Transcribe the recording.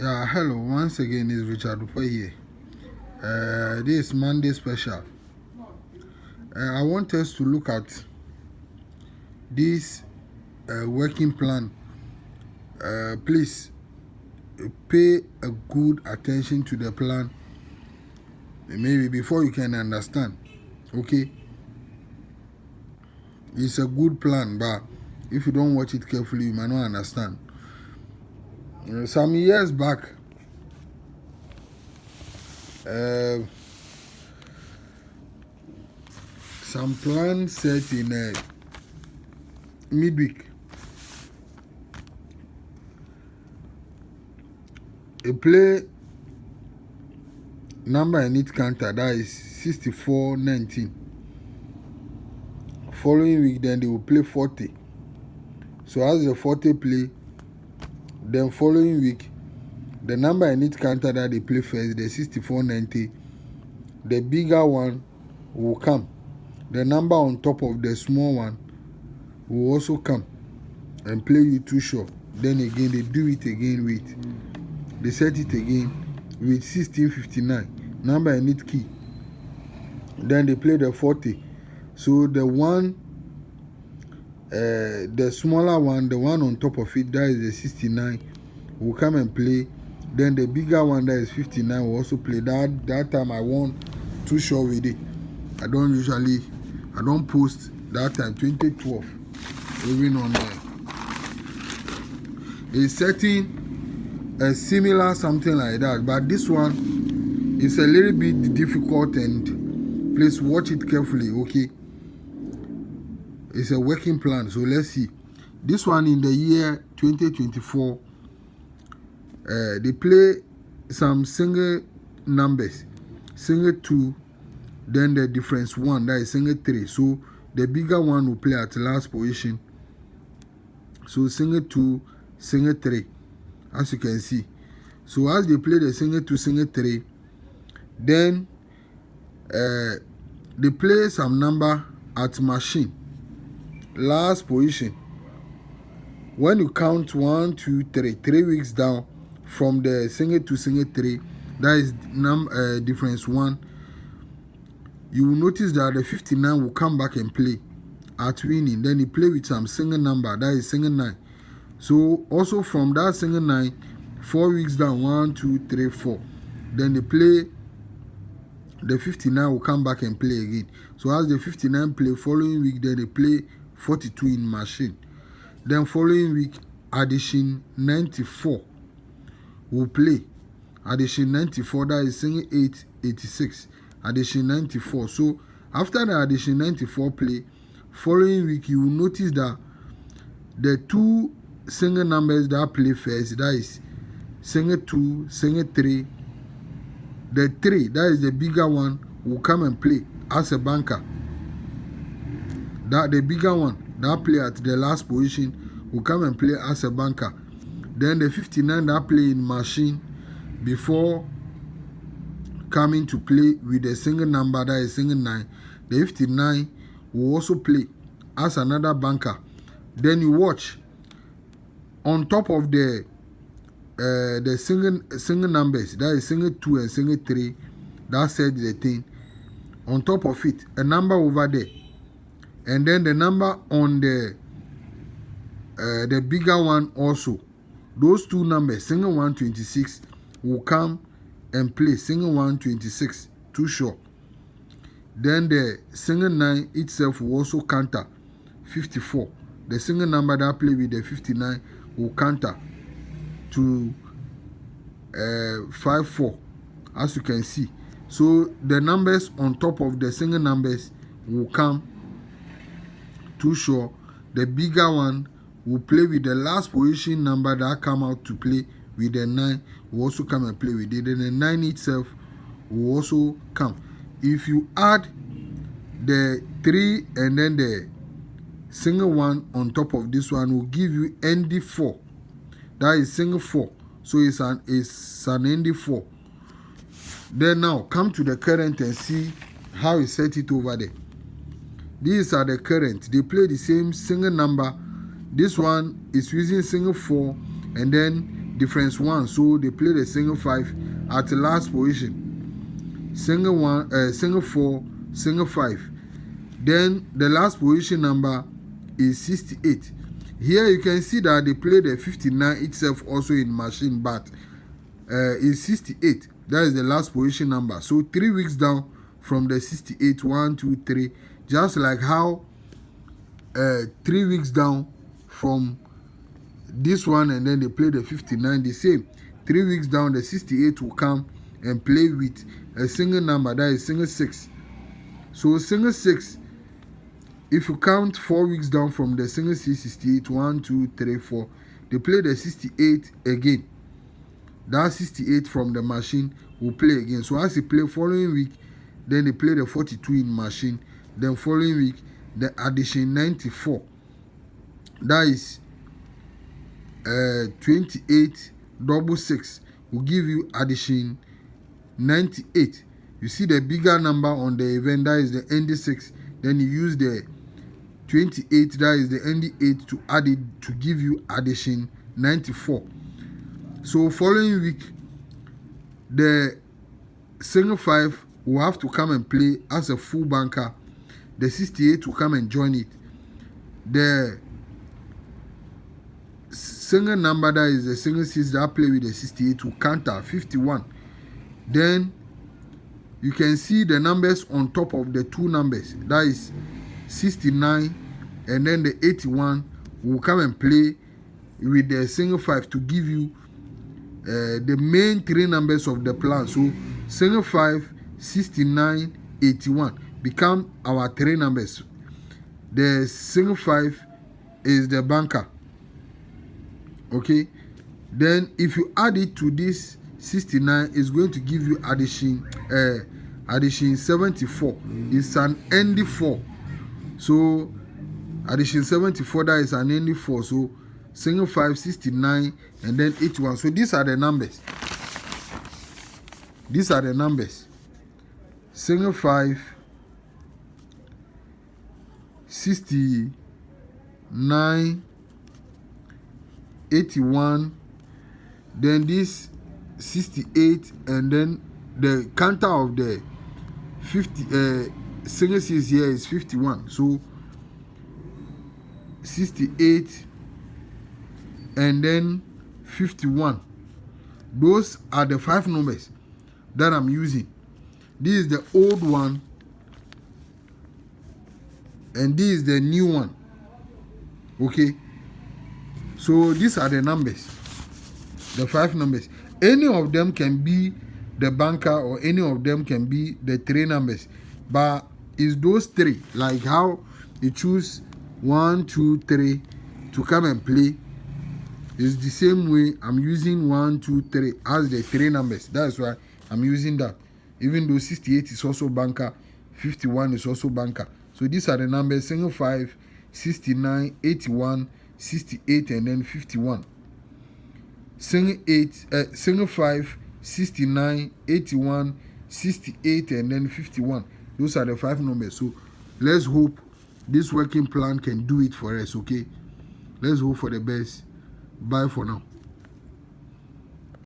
Yeah, hello. Once again, it's Richard Dupey here. This is Monday special. I want us to look at this working plan. Please pay a good attention to the plan. Maybe before you can understand. Okay, it's a good plan, but if you don't watch it carefully, you might not understand. Some years back, some plan set in midweek. A play number in it counter, that is 64-19. Following week, then they will play 40. So as the 40 play, then following week, the number in it counter that they play first, the 64-90, the bigger one will come. The number on top of the small one will also come and play you too short. Then again, they do it again with, they set it again with 1659, number in it key. Then they play the 40. So the one, the smaller one, the one on top of it, that is the 69, will come and play. Then the bigger one, that is 59, will also play. That time I won too short with it. I don't post that time, 2012. Even on there. It's setting a similar something like that, but this one is a little bit difficult, and please watch it carefully, okay? It's a working plan, so let's see. This one in the year 2024, they play some single numbers, single 2, then the difference 1, that is single 3. So the bigger one will play at the last position. So single 2, single 3, as you can see. So as they play the single 2, single 3, then they play some number at machine, last position. When you count 1, 2, 3, 3 weeks down from the single 2, single 3, that is difference 1, you will notice that the 59 will come back and play at winning. Then you play with some single number, that is single 9. So also from that single 9, 4 weeks down, 1, 2, 3, 4. Then they play, the 59 will come back and play again. So as the 59 play, following week, then they play 42 in machine. Then following week, addition 94 will play. Addition 94, that is single 8, 86. Addition 94. So after the addition 94 play, following week, you will notice that the two single numbers that play first, that is single 2, single 3, the 3, that is the bigger one, will come and play as a banker. That the bigger one that play at the last position will come and play as a banker. Then the 59 that play in machine before coming to play with the single number, that is single 9, the 59 will also play as another banker. Then you watch on top of the single numbers, that is single 2 and single 3, that said the thing. On top of it, a number over there, and then the number on the bigger one also. Those two numbers, single 126, will come and play single 126, too short. Then the single 9 itself will also counter 54. The single number that play with the 59 will counter to 54, as you can see. So the numbers on top of the single numbers will come too short. The bigger one will play with the last position number that come out to play with the 9, will also come and play with it. Then the 9 itself will also come. If you add the 3 and then the single 1 on top of this one, will give you ND4. That is single 4. So it's an ND4. Then now come to the current and see how we set it over there. These are the current. They play the same single number. This one is using single 4, and then difference 1. So they play the single 5 at the last position. Single 1, single 4, single 5. Then the last position number is 68. Here you can see that they play the 59 itself also in machine, but is 68. That is the last position number. So 3 weeks down from the 68, 1, 2, 3. Just like how 3 weeks down from this one, and then they play the 59, the same. 3 weeks down, the 68 will come and play with a single number, that is single 6. So single 6, if you count 4 weeks down from the single 6, 68, 1, 2, 3, 4, they play the 68 again. That 68 from the machine will play again. So as they play following week, then they play the 42 in machine. Then following week, the addition 94. That is 28 double 6 will give you addition 98. You see the bigger number on the event, that is the ND 6. Then you use the 28, that is the ND 8, to add it to give you addition 94. So following week, the single 5 will have to come and play as a full banker. The 68 will come and join it. The single number, that is the single 6 that play with the 68, will counter 51. Then you can see the numbers on top of the two numbers, that is 69, and then the 81 will come and play with the single 5 to give you the main 3 numbers of the plan. So single 5, 69, 81 become our 3 numbers. The single 5 is the banker. Okay, then if you add it to this 69, it's going to give you addition 74. It's an ND 4. So addition 74, that is an ND 4. So single 5, 69, and then 81. So these are the numbers. These are the numbers. Single 5, 69, 81, then this 68, and then the counter of the 50 single 6 here is 51. So 68 and then 51. Those are the 5 numbers that I'm using. This is the old one, and this is the new one. Okay, so these are the numbers, the 5 numbers. Any of them can be the banker, or any of them can be the 3 numbers, but it's those 3, like how you choose 1, 2, 3 to come and play. It's the same way I'm using 1, 2, 3 as the 3 numbers. That's why I'm using that. Even though 68 is also banker, 51 is also banker. So these are the numbers: single 5, 69, 81, 68, and then 51. Single 5, 69, 81, 68, and then 51. Those are the 5 numbers. So let's hope this working plan can do it for us. Okay, let's hope for the best. Bye for now.